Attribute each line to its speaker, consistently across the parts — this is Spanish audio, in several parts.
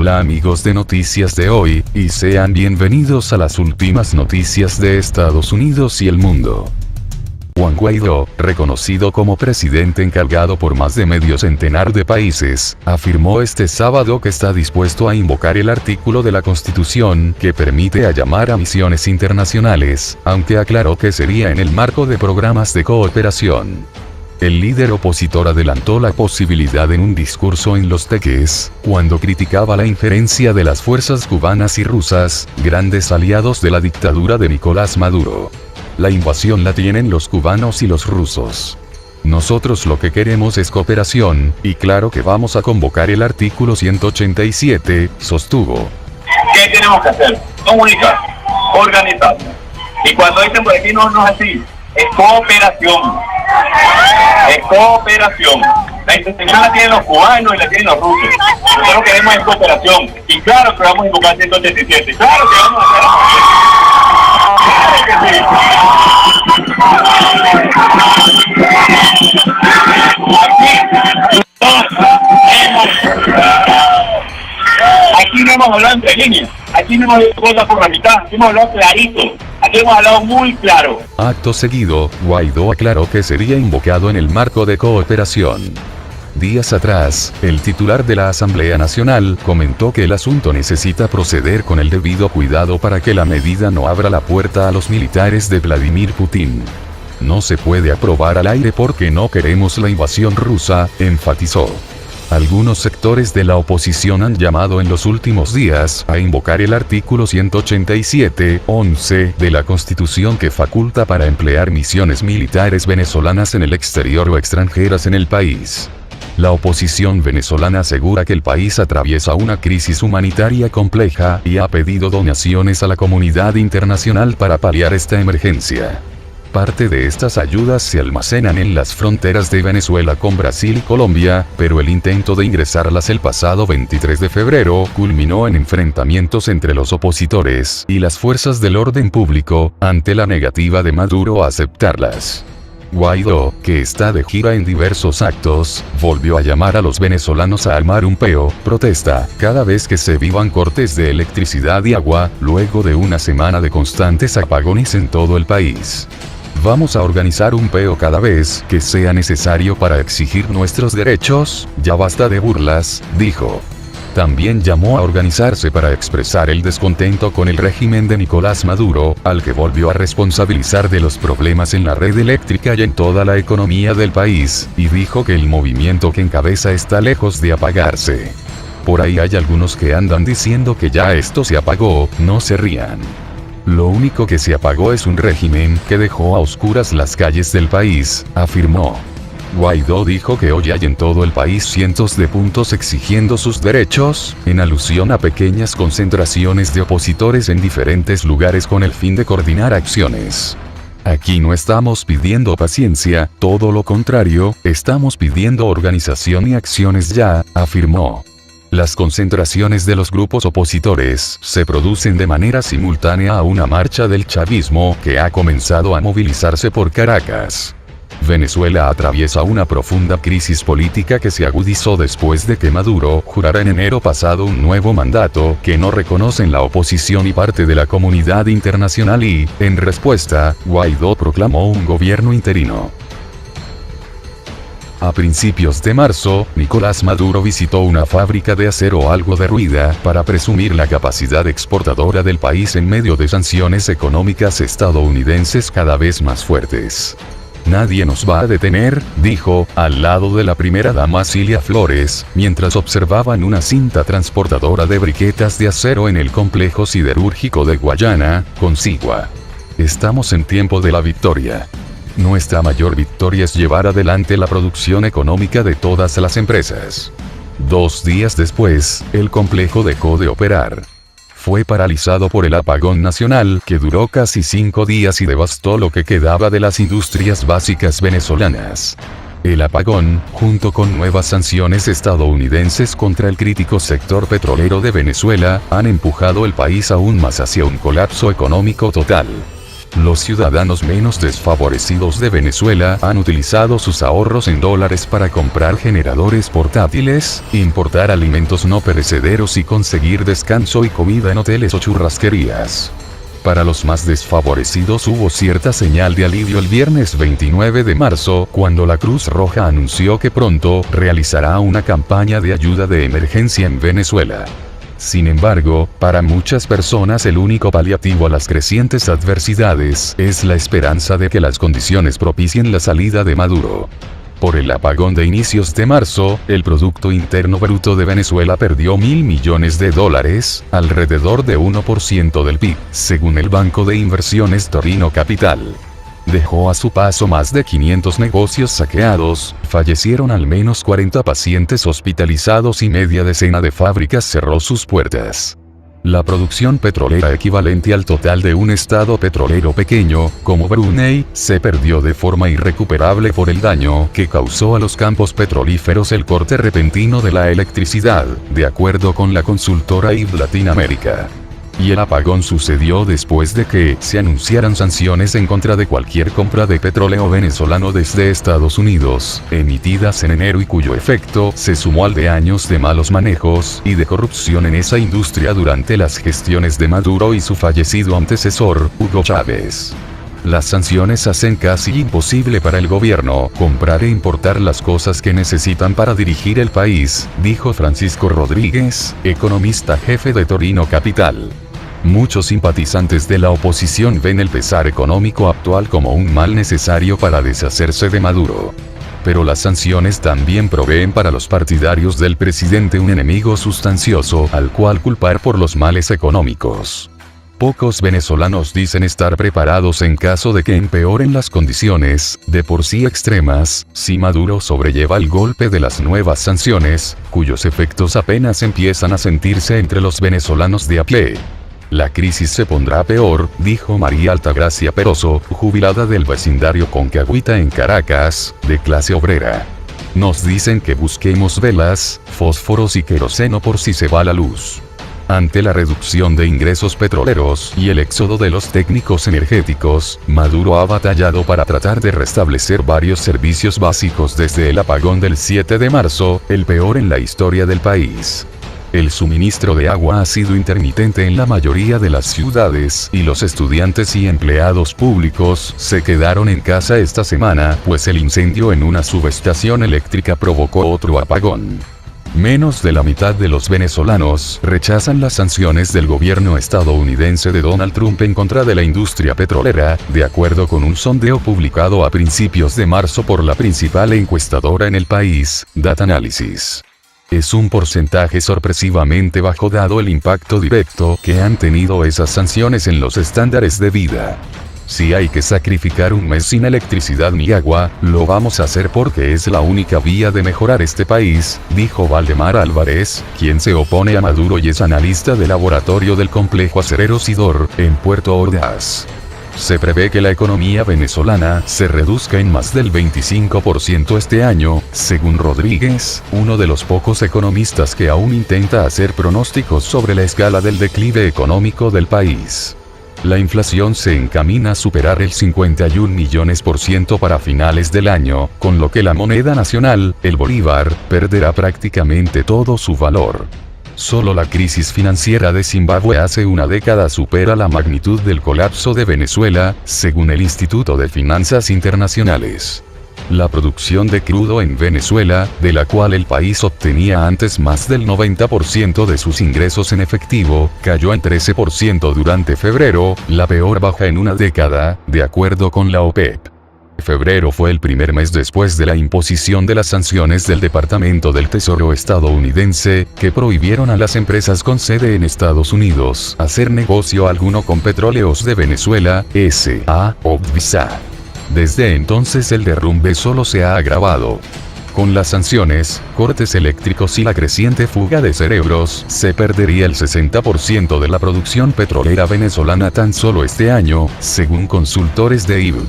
Speaker 1: Hola amigos de Noticias de Hoy, y sean bienvenidos a las últimas noticias de Estados Unidos y el mundo. Juan Guaidó, reconocido como presidente encargado por más de medio centenar de países, afirmó este sábado que está dispuesto a invocar el artículo de la Constitución que permite llamar a misiones internacionales, aunque aclaró que sería en el marco de programas de cooperación. El líder opositor adelantó la posibilidad en un discurso en Los Teques, cuando criticaba la injerencia de las fuerzas cubanas y rusas, grandes aliados de la dictadura de Nicolás Maduro. La invasión la tienen los cubanos y los rusos. Nosotros lo que queremos es cooperación, y claro que vamos a convocar el artículo 187, sostuvo.
Speaker 2: ¿Qué tenemos que hacer? Comunicar, organizarnos. Y cuando dicen por aquí no es así, es cooperación. Es cooperación. La intención la tienen los cubanos y la tienen los rusos. Nosotros queremos es cooperación. Y claro que vamos a invocar 187. Claro que vamos a hacer. Claro que sí. Aquí no hemos hablado entre líneas. Aquí no hemos hablado cosas por la mitad. Aquí hemos hablado clarito. Aquí hemos hablado muy claro.
Speaker 1: Acto seguido, Guaidó aclaró que sería invocado en el marco de cooperación. Días atrás, el titular de la Asamblea Nacional comentó que el asunto necesita proceder con el debido cuidado para que la medida no abra la puerta a los militares de Vladimir Putin. No se puede aprobar al aire porque no queremos la invasión rusa, enfatizó. Algunos sectores de la oposición han llamado en los últimos días a invocar el artículo 187.11 de la Constitución que faculta para emplear misiones militares venezolanas en el exterior o extranjeras en el país. La oposición venezolana asegura que el país atraviesa una crisis humanitaria compleja y ha pedido donaciones a la comunidad internacional para paliar esta emergencia. Parte de estas ayudas se almacenan en las fronteras de Venezuela con Brasil y Colombia, pero el intento de ingresarlas el pasado 23 de febrero culminó en enfrentamientos entre los opositores y las fuerzas del orden público, ante la negativa de Maduro a aceptarlas. Guaidó, que está de gira en diversos actos, volvió a llamar a los venezolanos a armar un protesta, cada vez que se vivan cortes de electricidad y agua, luego de una semana de constantes apagones en todo el país. Vamos a organizar un cada vez que sea necesario para exigir nuestros derechos, ya basta de burlas, dijo. También llamó a organizarse para expresar el descontento con el régimen de Nicolás Maduro, al que volvió a responsabilizar de los problemas en la red eléctrica y en toda la economía del país, y dijo que el movimiento que encabeza está lejos de apagarse. Por ahí hay algunos que andan diciendo que ya esto se apagó, no se rían. Lo único que se apagó es un régimen que dejó a oscuras las calles del país, afirmó. Guaidó dijo que hoy hay en todo el país cientos de puntos exigiendo sus derechos, en alusión a pequeñas concentraciones de opositores en diferentes lugares con el fin de coordinar acciones. Aquí no estamos pidiendo paciencia, todo lo contrario, estamos pidiendo organización y acciones ya, afirmó. Las concentraciones de los grupos opositores se producen de manera simultánea a una marcha del chavismo que ha comenzado a movilizarse por Caracas. Venezuela atraviesa una profunda crisis política que se agudizó después de que Maduro jurara en enero pasado un nuevo mandato que no reconocen la oposición y parte de la comunidad internacional y, en respuesta, Guaidó proclamó un gobierno interino. A principios de marzo, Nicolás Maduro visitó una fábrica de acero algo derruida para presumir la capacidad exportadora del país en medio de sanciones económicas estadounidenses cada vez más fuertes. Nadie nos va a detener, dijo, al lado de la primera dama Cilia Flores, mientras observaban una cinta transportadora de briquetas de acero en el complejo siderúrgico de Guayana, Consigua. Estamos en tiempo de la victoria. Nuestra mayor victoria es llevar adelante la producción económica de todas las empresas. 2 días después, el complejo dejó de operar. Fue paralizado por el apagón nacional que duró casi 5 días y devastó lo que quedaba de las industrias básicas venezolanas. El apagón, junto con nuevas sanciones estadounidenses contra el crítico sector petrolero de Venezuela, han empujado el país aún más hacia un colapso económico total. Los ciudadanos menos desfavorecidos de Venezuela han utilizado sus ahorros en dólares para comprar generadores portátiles, importar alimentos no perecederos y conseguir descanso y comida en hoteles o churrasquerías. Para los más desfavorecidos hubo cierta señal de alivio el viernes 29 de marzo, cuando la Cruz Roja anunció que pronto realizará una campaña de ayuda de emergencia en Venezuela. Sin embargo, para muchas personas el único paliativo a las crecientes adversidades es la esperanza de que las condiciones propicien la salida de Maduro. Por el apagón de inicios de marzo, el Producto Interno Bruto de Venezuela perdió $1.000 millones, alrededor de 1% del PIB, según el banco de inversiones Torino Capital. Dejó a su paso más de 500 negocios saqueados, fallecieron al menos 40 pacientes hospitalizados y media decena de fábricas cerró sus puertas. La producción petrolera equivalente al total de un estado petrolero pequeño, como Brunei, se perdió de forma irrecuperable por el daño que causó a los campos petrolíferos el corte repentino de la electricidad, de acuerdo con la consultora IB Latinoamérica. Y el apagón sucedió después de que se anunciaran sanciones en contra de cualquier compra de petróleo venezolano desde Estados Unidos, emitidas en enero y cuyo efecto se sumó al de años de malos manejos y de corrupción en esa industria durante las gestiones de Maduro y su fallecido antecesor, Hugo Chávez. Las sanciones hacen casi imposible para el gobierno comprar e importar las cosas que necesitan para dirigir el país, dijo Francisco Rodríguez, economista jefe de Torino Capital. Muchos simpatizantes de la oposición ven el pesar económico actual como un mal necesario para deshacerse de Maduro. Pero las sanciones también proveen para los partidarios del presidente un enemigo sustancioso al cual culpar por los males económicos. Pocos venezolanos dicen estar preparados en caso de que empeoren las condiciones, de por sí extremas, si Maduro sobrelleva el golpe de las nuevas sanciones, cuyos efectos apenas empiezan a sentirse entre los venezolanos de a pie. La crisis se pondrá peor, dijo María Altagracia Peroso, jubilada del vecindario Concagüita en Caracas, de clase obrera. Nos dicen que busquemos velas, fósforos y queroseno por si se va la luz. Ante la reducción de ingresos petroleros y el éxodo de los técnicos energéticos, Maduro ha batallado para tratar de restablecer varios servicios básicos desde el apagón del 7 de marzo, el peor en la historia del país. El suministro de agua ha sido intermitente en la mayoría de las ciudades, y los estudiantes y empleados públicos se quedaron en casa esta semana, pues el incendio en una subestación eléctrica provocó otro apagón. Menos de la mitad de los venezolanos rechazan las sanciones del gobierno estadounidense de Donald Trump en contra de la industria petrolera, de acuerdo con un sondeo publicado a principios de marzo por la principal encuestadora en el país, Data Analysis. Es un porcentaje sorpresivamente bajo dado el impacto directo que han tenido esas sanciones en los estándares de vida. Si hay que sacrificar un mes sin electricidad ni agua, lo vamos a hacer porque es la única vía de mejorar este país, dijo Valdemar Álvarez, quien se opone a Maduro y es analista de laboratorio del complejo acerero Sidor, en Puerto Ordaz. Se prevé que la economía venezolana se reduzca en más del 25% este año, según Rodríguez, uno de los pocos economistas que aún intenta hacer pronósticos sobre la escala del declive económico del país. La inflación se encamina a superar el 51% para finales del año, con lo que la moneda nacional, el bolívar, perderá prácticamente todo su valor. Solo la crisis financiera de Zimbabue hace una década supera la magnitud del colapso de Venezuela, según el Instituto de Finanzas Internacionales. La producción de crudo en Venezuela, de la cual el país obtenía antes más del 90% de sus ingresos en efectivo, cayó en 13% durante febrero, la peor baja en una década, de acuerdo con la OPEP. Febrero fue el primer mes después de la imposición de las sanciones del Departamento del Tesoro estadounidense, que prohibieron a las empresas con sede en Estados Unidos hacer negocio alguno con Petróleos de Venezuela, S.A. o Visa. Desde entonces el derrumbe solo se ha agravado. Con las sanciones, cortes eléctricos y la creciente fuga de cerebros, se perdería el 60% de la producción petrolera venezolana tan solo este año, según consultores de IBU.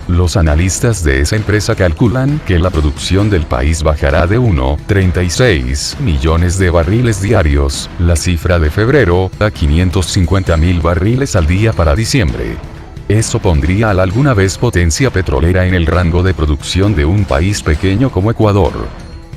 Speaker 1: Los analistas de esa empresa calculan que la producción del país bajará de 1,36 millones de barriles diarios, la cifra de febrero, a 550.000 barriles al día para diciembre. Eso pondría a la alguna vez potencia petrolera en el rango de producción de un país pequeño como Ecuador.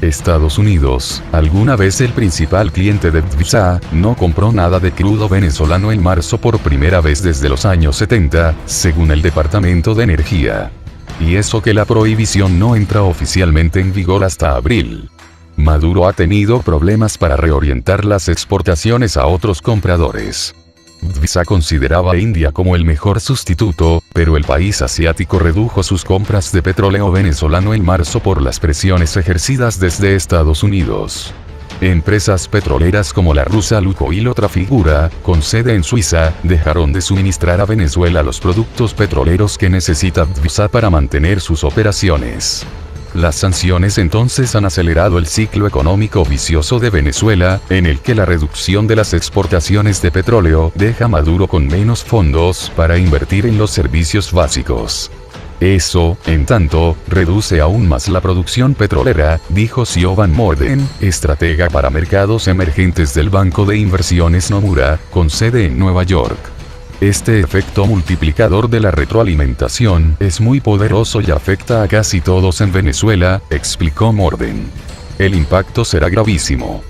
Speaker 1: Estados Unidos, alguna vez el principal cliente de PDVSA, no compró nada de crudo venezolano en marzo por primera vez desde los años 70, según el Departamento de Energía. Y eso que la prohibición no entra oficialmente en vigor hasta abril. Maduro ha tenido problemas para reorientar las exportaciones a otros compradores. PDVSA consideraba a India como el mejor sustituto, pero el país asiático redujo sus compras de petróleo venezolano en marzo por las presiones ejercidas desde Estados Unidos. Empresas petroleras como la rusa Lukoil, otra figura, con sede en Suiza, dejaron de suministrar a Venezuela los productos petroleros que necesita PDVSA para mantener sus operaciones. Las sanciones entonces han acelerado el ciclo económico vicioso de Venezuela, en el que la reducción de las exportaciones de petróleo deja a Maduro con menos fondos para invertir en los servicios básicos. Eso, en tanto, reduce aún más la producción petrolera, dijo Siobhan Morden, estratega para mercados emergentes del Banco de Inversiones Nomura, con sede en Nueva York. Este efecto multiplicador de la retroalimentación es muy poderoso y afecta a casi todos en Venezuela, explicó Morden. El impacto será gravísimo.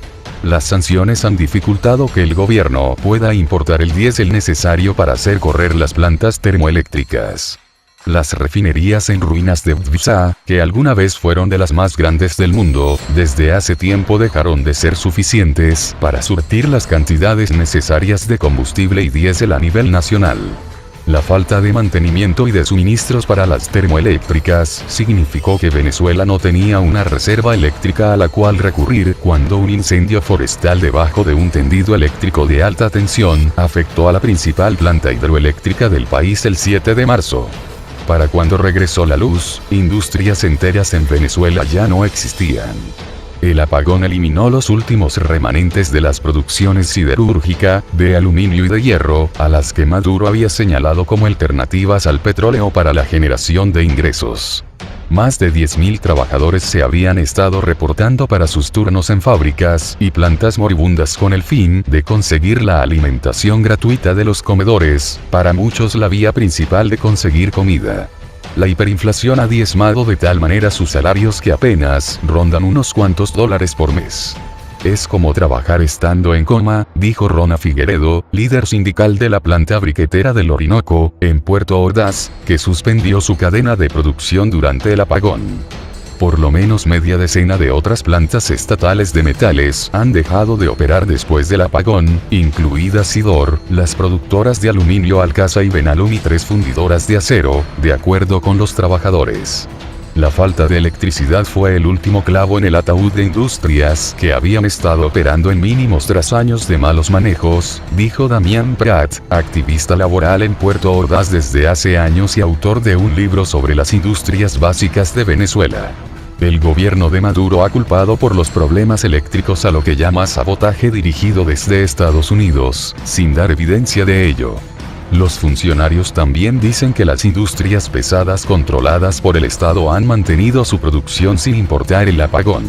Speaker 1: Las sanciones han dificultado que el gobierno pueda importar el diésel necesario para hacer correr las plantas termoeléctricas. Las refinerías en ruinas de PDVSA, que alguna vez fueron de las más grandes del mundo, desde hace tiempo dejaron de ser suficientes para surtir las cantidades necesarias de combustible y diésel a nivel nacional. La falta de mantenimiento y de suministros para las termoeléctricas significó que Venezuela no tenía una reserva eléctrica a la cual recurrir cuando un incendio forestal debajo de un tendido eléctrico de alta tensión afectó a la principal planta hidroeléctrica del país el 7 de marzo. Para cuando regresó la luz, industrias enteras en Venezuela ya no existían. El apagón eliminó los últimos remanentes de las producciones siderúrgica, de aluminio y de hierro, a las que Maduro había señalado como alternativas al petróleo para la generación de ingresos. Más de 10.000 trabajadores se habían estado reportando para sus turnos en fábricas y plantas moribundas con el fin de conseguir la alimentación gratuita de los comedores, para muchos la vía principal de conseguir comida. La hiperinflación ha diezmado de tal manera sus salarios que apenas rondan unos cuantos dólares por mes. Es como trabajar estando en coma, dijo Rona Figueredo, líder sindical de la planta briquetera del Orinoco, en Puerto Ordaz, que suspendió su cadena de producción durante el apagón. Por lo menos media decena de otras plantas estatales de metales han dejado de operar después del apagón, incluidas Sidor, las productoras de aluminio Alcasa y Benalum y 3 fundidoras de acero, de acuerdo con los trabajadores. La falta de electricidad fue el último clavo en el ataúd de industrias que habían estado operando en mínimos tras años de malos manejos, dijo Damián Prat, activista laboral en Puerto Ordaz desde hace años y autor de un libro sobre las industrias básicas de Venezuela. El gobierno de Maduro ha culpado por los problemas eléctricos a lo que llama sabotaje dirigido desde Estados Unidos, sin dar evidencia de ello. Los funcionarios también dicen que las industrias pesadas controladas por el Estado han mantenido su producción sin importar el apagón.